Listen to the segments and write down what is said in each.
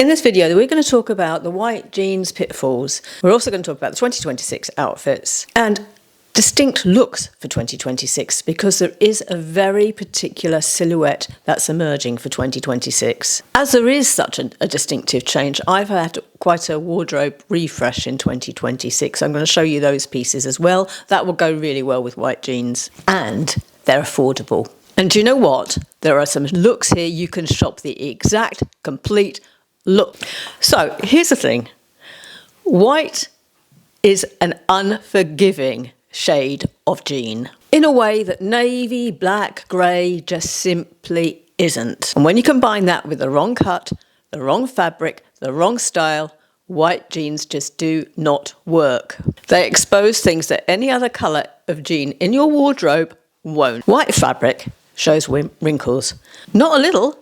In this video, we're going to talk about the white jeans pitfalls. We're also going to talk about the 2026 outfits and distinct looks for 2026, because there is a very particular silhouette that's emerging for 2026. As there is such a distinctive change, I've had quite a wardrobe refresh in 2026. I'm going to show you those pieces as well. That will go really well with white jeans, and they're affordable. And do you know what? There are some looks here you can shop the exact, complete look. So here's the thing. White is an unforgiving shade of jean in a way that navy, black, grey just simply isn't. And when you combine that with the wrong cut, the wrong fabric, the wrong style, white jeans just do not work. They expose things that any other colour of jean in your wardrobe won't. White fabric shows wrinkles. Not a little,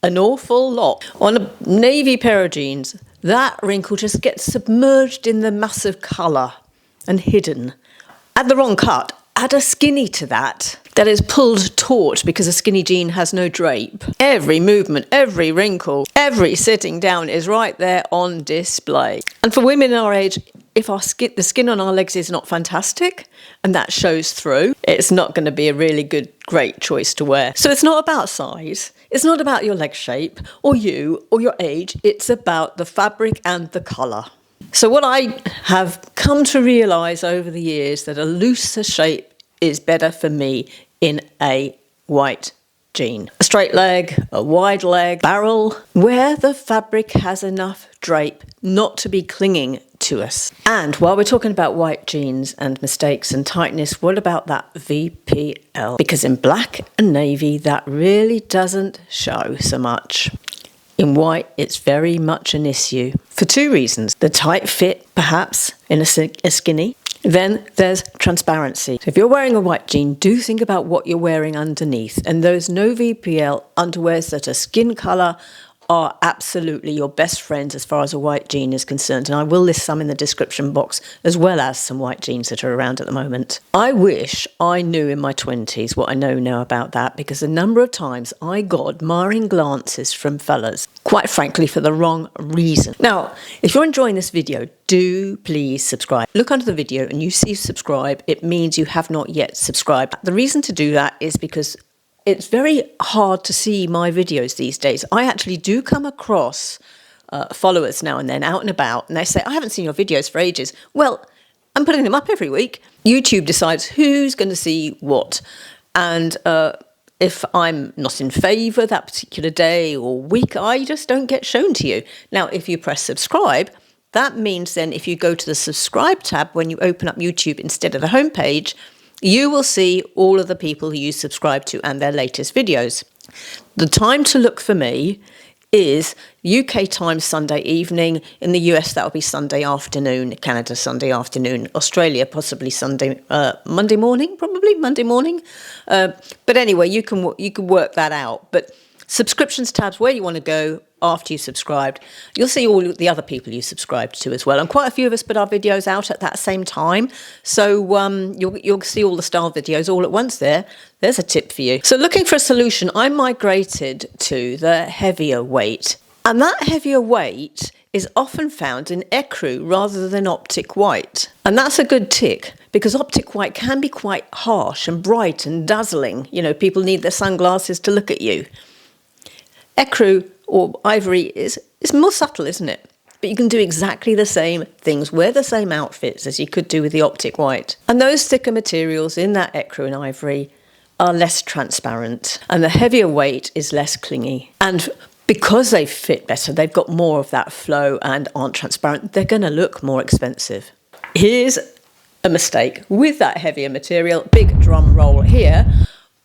an awful lot. On a navy pair of jeans, that wrinkle just gets submerged in the mass of colour and hidden. Add the wrong cut, add a skinny to that is pulled taut because a skinny jean has no drape. Every movement, every wrinkle, every sitting down is right there on display. And for women our age, if the skin on our legs is not fantastic and that shows through, it's not going to be a really great choice to wear. So it's not about size, it's not about your leg shape or you or your age, it's about the fabric and the colour. So what I have come to realise over the years, that a looser shape is better for me in a white jean. A straight leg, a wide leg, barrel, where the fabric has enough drape not to be clinging to us. And while we're talking about white jeans and mistakes and tightness, what about that VPL? Because in black and navy, that really doesn't show so much. In white, it's very much an issue for two reasons. The tight fit, perhaps, in a skinny. Then there's transparency. So if you're wearing a white jean, do think about what you're wearing underneath. And those no VPL underwears that are skin colour are absolutely your best friends as far as a white jean is concerned. And I will list some in the description box, as well as some white jeans that are around at the moment. I wish I knew in my 20s what I know now about that, because a number of times I got admiring glances from fellas, quite frankly, for the wrong reason. Now, if you're enjoying this video, do please subscribe. Look under the video and you see subscribe, it means you have not yet subscribed. The reason to do that is because it's very hard to see my videos these days. I actually do come across followers now and then out and about, and they say, I haven't seen your videos for ages. Well, I'm putting them up every week. YouTube decides who's going to see what. And if I'm not in favour that particular day or week, I just don't get shown to you. Now, if you press subscribe, that means then if you go to the subscribe tab when you open up YouTube instead of the homepage, you will see all of the people who you subscribe to and their latest videos. The time to look for me is UK time Sunday evening. In the US, that will be Sunday afternoon. Canada, Sunday afternoon. Australia, possibly Monday morning, probably Monday morning. But anyway, you can work that out. But subscriptions tabs, where you want to go after you subscribed. You'll see all the other people you subscribed to as well. And quite a few of us put our videos out at that same time. So you'll see all the style videos all at once there. There's a tip for you. So looking for a solution, I migrated to the heavier weight. And that heavier weight is often found in ecru rather than optic white. And that's a good tick, because optic white can be quite harsh and bright and dazzling. You know, people need their sunglasses to look at you. Ecru or ivory is more subtle, isn't it? But you can do exactly the same things, wear the same outfits as you could do with the optic white. And those thicker materials in that ecru and ivory are less transparent, and the heavier weight is less clingy. And because they fit better, they've got more of that flow and aren't transparent, they're going to look more expensive. Here's a mistake with that heavier material, big drum roll here,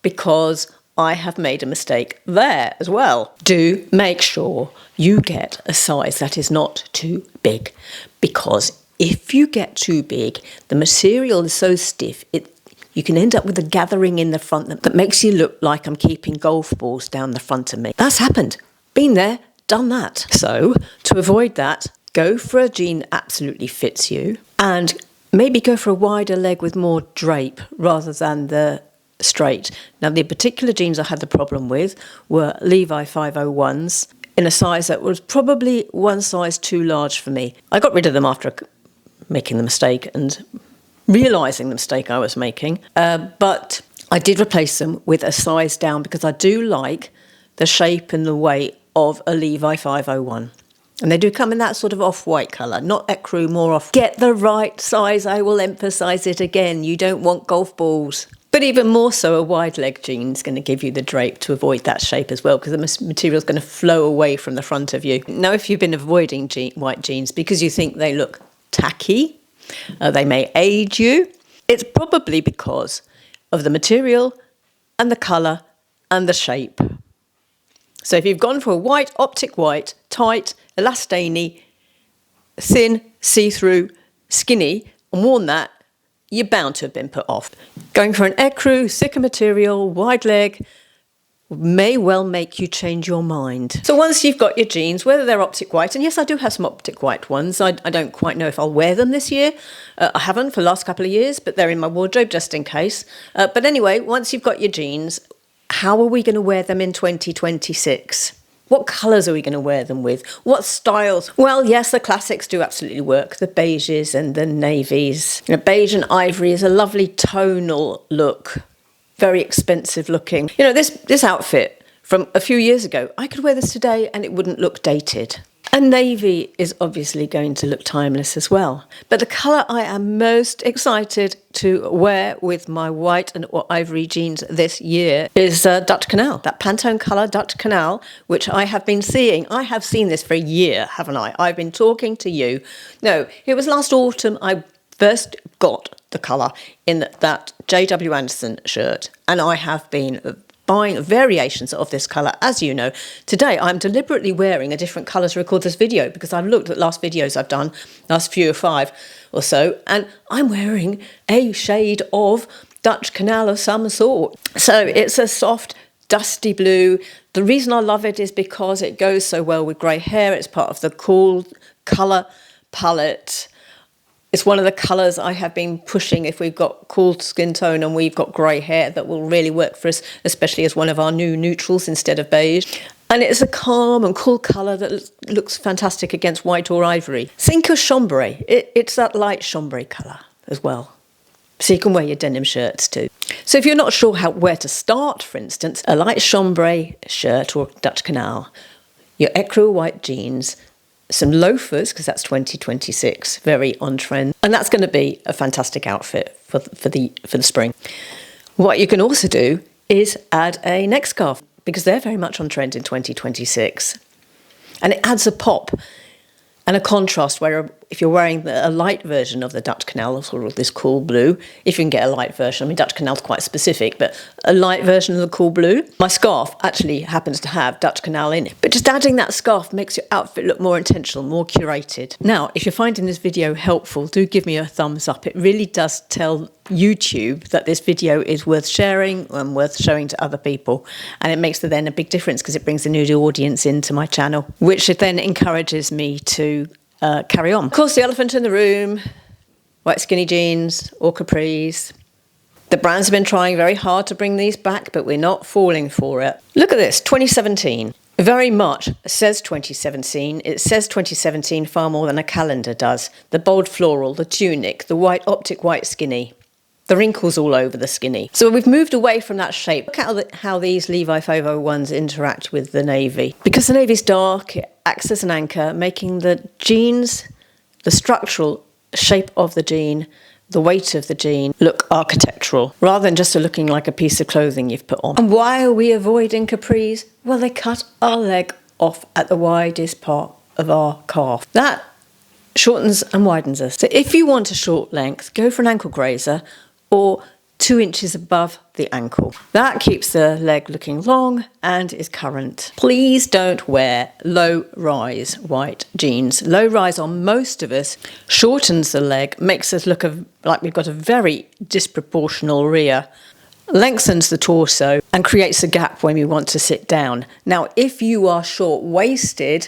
because I have made a mistake there as well. Do make sure you get a size that is not too big, because if you get too big, the material is so stiff, you can end up with a gathering in the front that makes you look like I'm keeping golf balls down the front of me. That's happened. Been there, done that. So to avoid that, go for a jean that absolutely fits you, and maybe go for a wider leg with more drape rather than the straight. Now, the particular jeans I had the problem with were Levi 501s. in a size that was probably one size too large for me. I got rid of them after making the mistake and realising the mistake I was making, but I did replace them with a size down because I do like the shape and the weight of a Levi 501. And they do come in that sort of off-white colour, not ecru, more off. Get the right size, I will emphasise it again. You don't want golf balls. But even more so, a wide leg jean is going to give you the drape to avoid that shape as well, because the material is going to flow away from the front of you. Now, if you've been avoiding white jeans because you think they look tacky, they may age you, it's probably because of the material and the colour and the shape. So if you've gone for a white, optic white, tight, elastane, thin, see-through, skinny, and worn that, you're bound to have been put off. Going for an ecru, thicker material, wide leg, may well make you change your mind. So once you've got your jeans, whether they're optic white, and yes, I do have some optic white ones. I don't quite know if I'll wear them this year. I haven't for the last couple of years, but they're in my wardrobe just in case. But anyway, once you've got your jeans, how are we going to wear them in 2026? What colours are we going to wear them with? What styles? Well, yes, the classics do absolutely work. The beiges and the navies. You know, beige and ivory is a lovely tonal look. Very expensive looking. You know, this outfit from a few years ago, I could wear this today and it wouldn't look dated. And navy is obviously going to look timeless as well. But the colour I am most excited to wear with my white and ivory jeans this year is Dutch Canal. That Pantone colour, Dutch Canal, which I have been seeing. I have seen this for a year, haven't I? I've been talking to you. No, it was last autumn I first got the colour in that J.W. Anderson shirt. And I have been buying variations of this colour, as you know. Today I'm deliberately wearing a different colour to record this video because I've looked at last videos I've done, last few or 5 or so, and I'm wearing a shade of Dutch Canal of some sort. So it's a soft, dusty blue. The reason I love it is because it goes so well with grey hair. It's part of the cool colour palette. It's one of the colours I have been pushing if we've got cool skin tone and we've got grey hair that will really work for us, especially as one of our new neutrals instead of beige. And it's a calm and cool colour that looks fantastic against white or ivory. Think of chambray. It's that light chambray colour as well. So you can wear your denim shirts too. So if you're not sure where to start, for instance, a light chambray shirt or Dutch Canal, your ecru white jeans, some loafers, because that's 2026, very on trend. And that's going to be a fantastic outfit for the spring. What you can also do is add a neck scarf, because they're very much on trend in 2026. And it adds a pop and a contrast where if you're wearing a light version of the Dutch Canal, sort of this cool blue, if you can get a light version, I mean Dutch Canal's quite specific, but a light version of the cool blue. My scarf actually happens to have Dutch Canal in it, but just adding that scarf makes your outfit look more intentional, more curated. Now, if you're finding this video helpful, do give me a thumbs up. It really does tell YouTube that this video is worth sharing and worth showing to other people, and it makes then a big difference because it brings a new audience into my channel, which then encourages me to carry on. Of course, the elephant in the room, white skinny jeans or capris. The brands have been trying very hard to bring these back, but we're not falling for it. Look at this, 2017. Very much says 2017. It says 2017 far more than a calendar does. The bold floral, the tunic, the white optic white skinny. The wrinkles all over the skinny. So we've moved away from that shape. Look at how these Levi 501s interact with the navy. Because the navy's dark, it acts as an anchor, making the jeans, the structural shape of the jean, the weight of the jean, look architectural, rather than just looking like a piece of clothing you've put on. And why are we avoiding capris? Well, they cut our leg off at the widest part of our calf. That shortens and widens us. So if you want a short length, go for an ankle grazer, or 2 inches above the ankle. That keeps the leg looking long and is current. Please don't wear low-rise white jeans. Low-rise on most of us shortens the leg, makes us look like we've got a very disproportional rear, lengthens the torso and creates a gap when we want to sit down. Now, if you are short-waisted,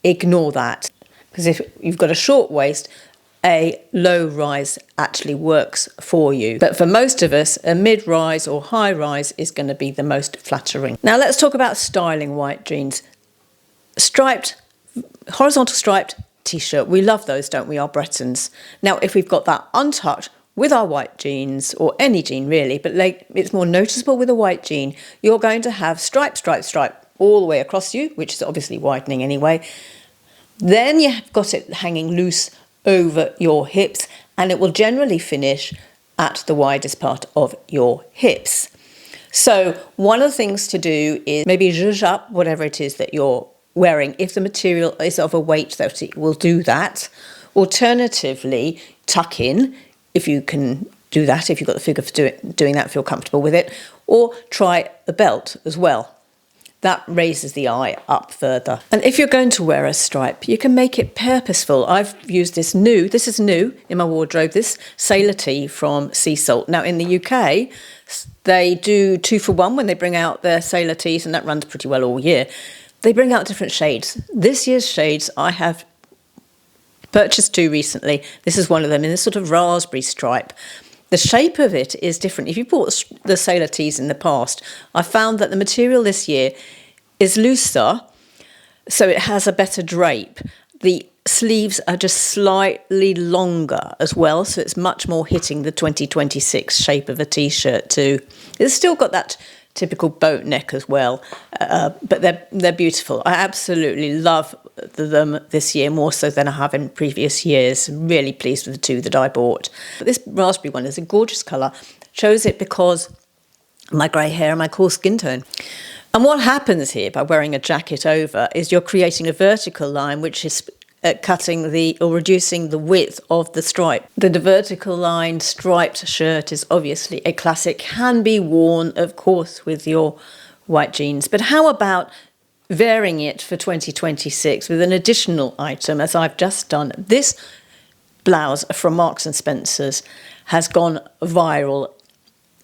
ignore that, because if you've got a short waist, a low rise actually works for you. But for most of us, a mid-rise or high rise is going to be the most flattering. Now let's talk about styling white jeans. striped, horizontal striped t-shirt. We love those, don't we, our Bretons? Now, if we've got that untucked with our white jeans, or any jean really, but like it's more noticeable with a white jean, you're going to have stripe, stripe, stripe all the way across you, which is obviously widening anyway. Then you've got it hanging loose over your hips, and it will generally finish at the widest part of your hips. So one of the things to do is maybe zhuzh up whatever it is that you're wearing. If the material is of a weight that it will do that. Alternatively, tuck in, if you can do that, if you've got the figure for doing that, feel comfortable with it. Or try a belt as well. That raises the eye up further. And if you're going to wear a stripe, you can make it purposeful. I've used this is new in my wardrobe, this sailor tee from Sea Salt. Now in the UK, they do 2 for 1 when they bring out their sailor tees, and that runs pretty well all year. They bring out different shades. This year's shades, I have purchased 2 recently. This is one of them in this sort of raspberry stripe. The shape of it is different. If you bought the sailor tees in the past, I found that the material this year is looser, so it has a better drape. The sleeves are just slightly longer as well, so it's much more hitting the 2026 shape of a t-shirt too. It's still got that typical boat neck as well, but they're beautiful. I absolutely love them this year, more so than I have in previous years. I'm really pleased with the 2 that I bought. But this raspberry one is a gorgeous colour. Chose it because of my grey hair and my cool skin tone. And what happens here by wearing a jacket over is you're creating a vertical line which is cutting or reducing the width of the stripe. The vertical line striped shirt is obviously a classic, can be worn, of course, with your white jeans. But how about varying it for 2026 with an additional item, as I've just done? This blouse from Marks and Spencer's has gone viral.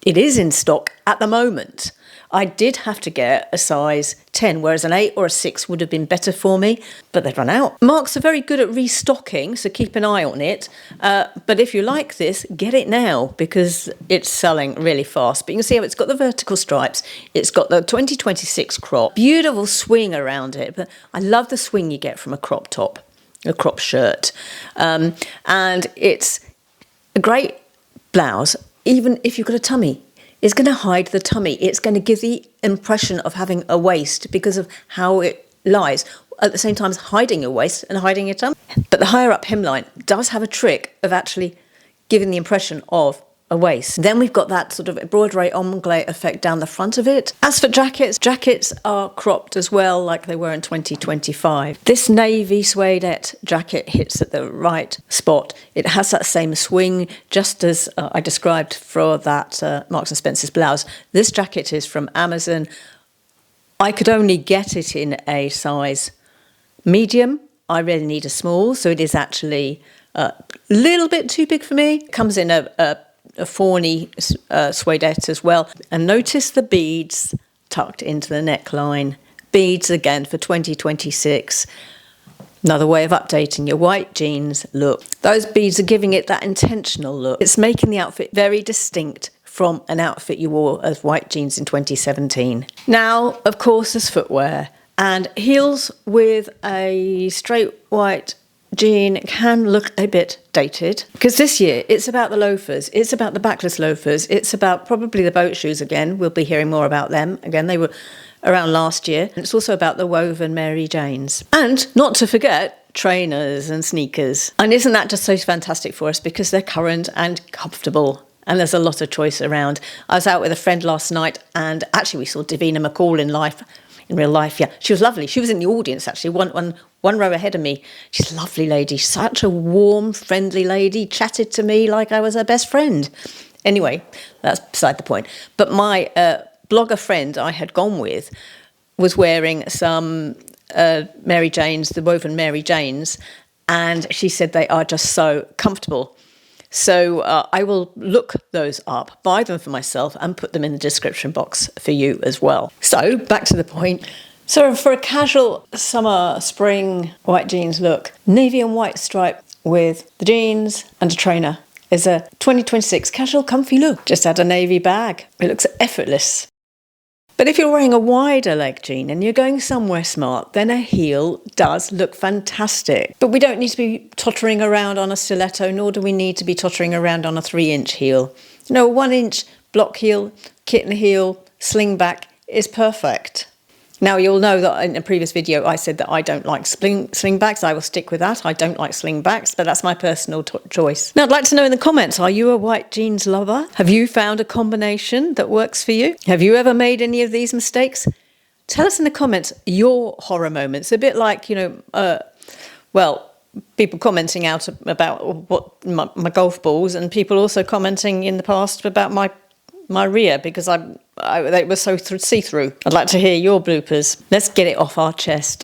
It is in stock at the moment. I did have to get a size 10, whereas an 8 or a 6 would have been better for me, but they've run out. Marks are very good at restocking, so keep an eye on it. But if you like this, get it now, because it's selling really fast. But you can see how it's got the vertical stripes. It's got the 2026 crop. Beautiful swing around it. But I love the swing you get from a crop top, a crop shirt. And it's a great blouse, even if you've got a tummy. It's going to hide the tummy. It's going to give the impression of having a waist because of how it lies, at the same time as hiding your waist and hiding your tummy. But the higher up hemline does have a trick of actually giving the impression of a waist. Then we've got that sort of broderie anglais effect down the front of it. As for jackets, jackets are cropped as well, like they were in 2025. This navy suedette jacket hits at the right spot. It has that same swing, just as I described for that Marks and Spencer's blouse. This jacket is from Amazon. I could only get it in a size medium. I really need a small, so it is actually a little bit too big for me. It comes in a fawny suedette as well. And notice the beads tucked into the neckline. Beads again for 2026. Another way of updating your white jeans look. Those beads are giving it that intentional look. It's making the outfit very distinct from an outfit you wore as white jeans in 2017. Now, of course, there's footwear. And heels with a straight white jean can look a bit dated, because this year it's about the loafers, it's about the backless loafers, it's about probably the boat shoes again. We'll be hearing more about them again. They were around last year. And it's also about the woven Mary Janes, and not to forget trainers and sneakers. And isn't that just so fantastic for us, because they're current and comfortable, and there's a lot of choice around. I was out with a friend last night, and actually we saw Davina McCall in real life. Yeah, she was lovely. She was in the audience actually, one row ahead of me. She's a lovely lady, such a warm, friendly lady, chatted to me like I was her best friend. Anyway, that's beside the point. But my blogger friend I had gone with was wearing some Mary Janes, the woven Mary Janes, and she said they are just so comfortable. So I will look those up, buy them for myself, and put them in the description box for you as well. So back to the point. So for a casual summer, spring white jeans look, navy and white stripe with the jeans and a trainer is a 2026 casual comfy look. Just add a navy bag. It looks effortless. But if you're wearing a wider leg jean and you're going somewhere smart, then a heel does look fantastic. But we don't need to be tottering around on a stiletto, nor do we need to be tottering around on a 3-inch heel. You know, a 1-inch block heel, kitten heel, sling back is perfect. Now, you'll know that in a previous video I said that I don't like slingbacks. I will stick with that. I don't like slingbacks, but that's my personal choice. Now, I'd like to know in the comments, are you a white jeans lover? Have you found a combination that works for you? Have you ever made any of these mistakes? Tell us in the comments your horror moments. A bit like, you know, well, people commenting out about what my golf balls, and people also commenting in the past about my rear because they were so see-through. I'd like to hear your bloopers. Let's get it off our chest.